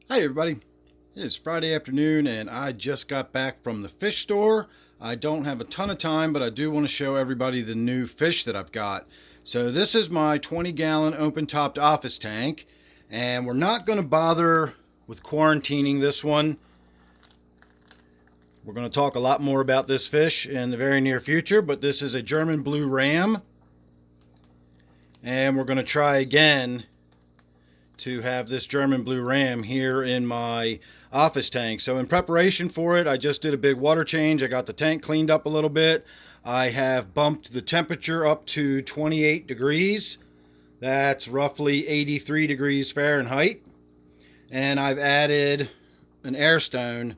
Hi everybody, it is Friday afternoon and I just got back from the fish store. I don't have a ton of time, but I do want to show everybody the new fish that I've got. So this is my 20-gallon open-topped office tank, and we're not going to bother with quarantining this one. We're going to talk a lot more about this fish in the very near future, but this is a German blue ram, and we're going to try again to have this German blue ram here in my office tank. So in preparation for it, I just did a big water change. I got the tank cleaned up a little bit. I have bumped the temperature up to 28 degrees. That's roughly 83 degrees Fahrenheit. And I've added an air stone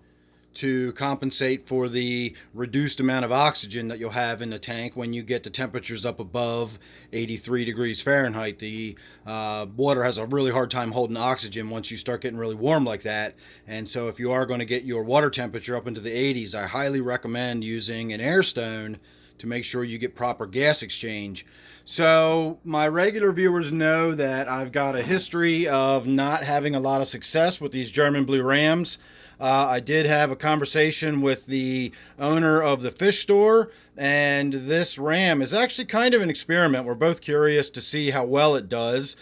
to compensate for the reduced amount of oxygen that you'll have in the tank when you get the temperatures up above 83 degrees Fahrenheit. The water has a really hard time holding oxygen once you start getting really warm like that. And so if you are going to get your water temperature up into the 80s, I highly recommend using an air stone to make sure you get proper gas exchange. So my regular viewers know that I've got a history of not having a lot of success with these German blue rams. I did have a conversation with the owner of the fish store, and this ram is actually kind of an experiment. We're both curious to see how well it does.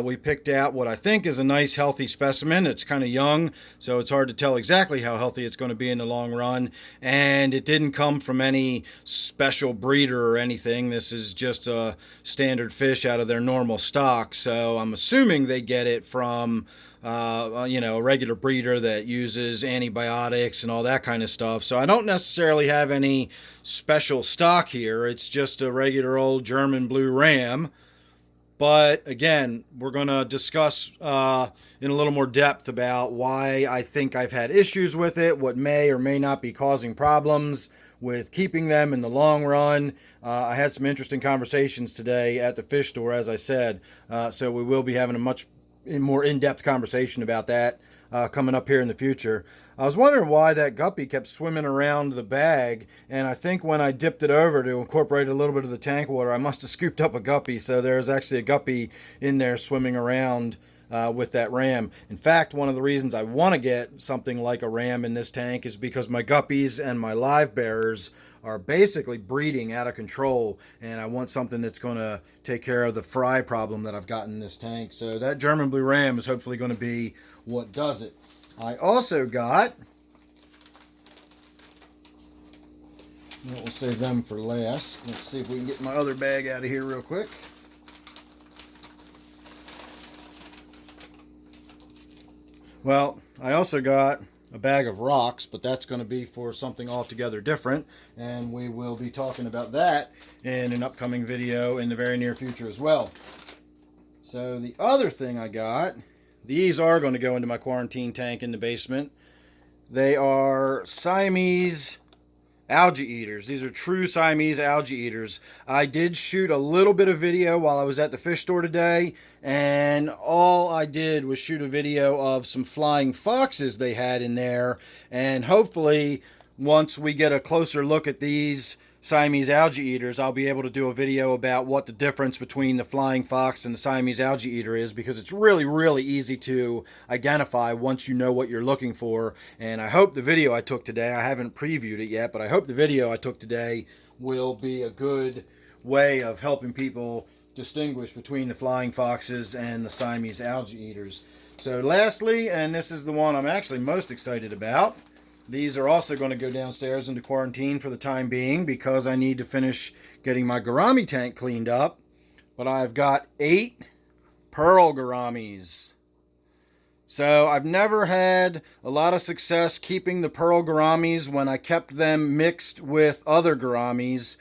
We picked out what I think is a nice, healthy specimen. It's kind of young, so it's hard to tell exactly how healthy it's going to be in the long run. And it didn't come from any special breeder or anything. This is just a standard fish out of their normal stock. So I'm assuming they get it from a regular breeder that uses antibiotics and all that kind of stuff. So I don't necessarily have any special stock here. It's just a regular old German blue ram. But again, we're going to discuss in a little more depth about why I think I've had issues with it, what may or may not be causing problems with keeping them in the long run. I had some interesting conversations today at the fish store, as I said. So we will be having a much more in-depth conversation about that coming up here in the future. I was wondering why that guppy kept swimming around the bag, and I think when I dipped it over to incorporate a little bit of the tank water, I must have scooped up a guppy. So there's actually a guppy in there swimming around with that ram. In fact, one of the reasons I want to get something like a ram in this tank is because my guppies and my live bearers are basically breeding out of control, and I want something that's going to take care of the fry problem that I've got in this tank. So that German blue ram is hopefully going to be what does it. I also got, we'll save them for last. Let's see if we can get my other bag out of here real quick. Well, I also got a bag of rocks, but that's going to be for something altogether different, and we will be talking about that in an upcoming video in the very near future as well. So the other thing I got, these are going to go into my quarantine tank in the basement. They are Siamese Algae Eaters. These are true Siamese Algae Eaters. I did shoot a little bit of video while I was at the fish store today, and all I did was shoot a video of some flying foxes they had in there, and hopefully once we get a closer look at these Siamese Algae Eaters, I'll be able to do a video about what the difference between the flying fox and the Siamese Algae Eater is, because it's really, really easy to identify once you know what you're looking for. And I hope the video I took today, I haven't previewed it yet, but I hope the video I took today will be a good way of helping people distinguish between the flying foxes and the Siamese Algae Eaters. So lastly, and this is the one I'm actually most excited about, these are also going to go downstairs into quarantine for the time being because I need to finish getting my gourami tank cleaned up. But I've got 8 Pearl Gouramis. So I've never had a lot of success keeping the Pearl Gouramis when I kept them mixed with other gouramis.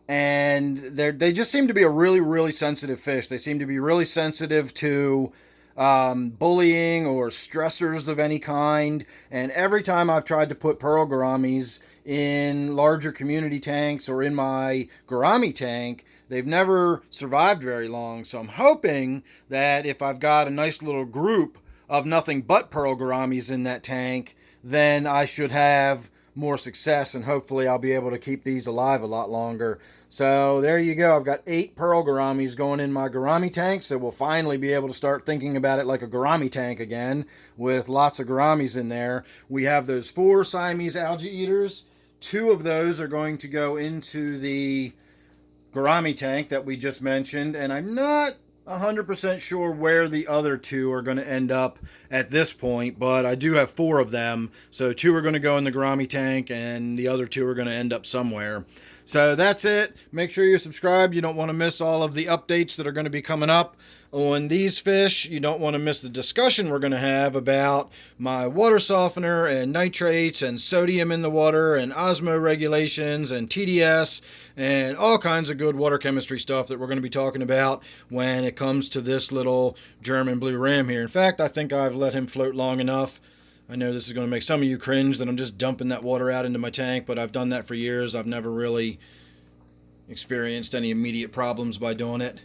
And they just seem to be a really, really sensitive fish. They seem to be really sensitive to bullying or stressors of any kind. And every time I've tried to put Pearl Gouramis in larger community tanks or in my gourami tank, they've never survived very long. So I'm hoping that if I've got a nice little group of nothing but Pearl Gouramis in that tank, then I should have more success, and hopefully I'll be able to keep these alive a lot longer. So there you go. I've got 8 Pearl Gouramis going in my gourami tank, so we'll finally be able to start thinking about it like a gourami tank again, with lots of gouramis in there. We have those 4 Siamese Algae Eaters. 2 of those are going to go into the gourami tank that we just mentioned, and I'm not 100% sure where the other 2 are going to end up at this point, but I do have 4 of them, so 2 are going to go in the gourami tank and the other 2 are going to end up somewhere. So that's it. Make sure you're subscribed. You don't want to miss all of the updates that are going to be coming up on these fish. You don't want to miss the discussion we're going to have about my water softener and nitrates and sodium in the water and osmo regulations and TDS and all kinds of good water chemistry stuff that we're going to be talking about when it comes to this little German blue ram here. In fact, I think I've let him float long enough. I know this is going to make some of you cringe that I'm just dumping that water out into my tank, but I've done that for years. I've never really experienced any immediate problems by doing it.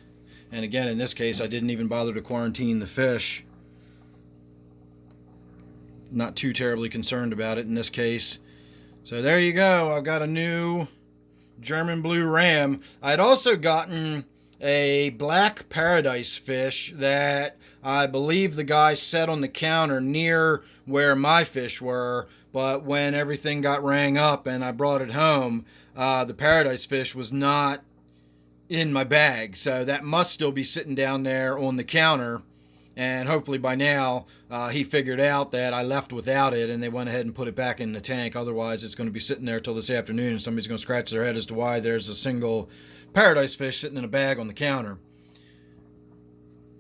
And again, in this case, I didn't even bother to quarantine the fish. Not too terribly concerned about it in this case. So there you go. I've got a new German blue ram. I'd also gotten a black paradise fish that I believe the guy set on the counter near where my fish were, but when everything got rang up and I brought it home, the paradise fish was not in my bag, so that must still be sitting down there on the counter, and hopefully by now he figured out that I left without it and they went ahead and put it back in the tank. Otherwise it's going to be sitting there till this afternoon and somebody's going to scratch their head as to why there's a single paradise fish sitting in a bag on the counter.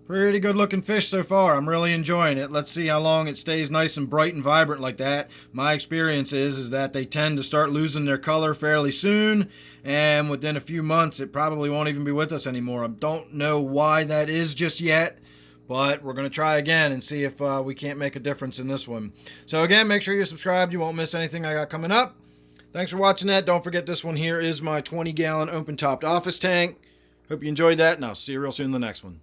Pretty good looking fish so far. I'm really enjoying it. Let's see how long it stays nice and bright and vibrant like that. My experience is that they tend to start losing their color fairly soon, and within a few months it probably won't even be with us anymore. I don't know why that is just yet, but we're going to try again and see if we can't make a difference in this one. So again, make sure you're subscribed. You won't miss anything I got coming up. Thanks for watching that. Don't forget, this one here is my 20-gallon open-topped office tank. Hope you enjoyed that, and I'll see you real soon in the next one.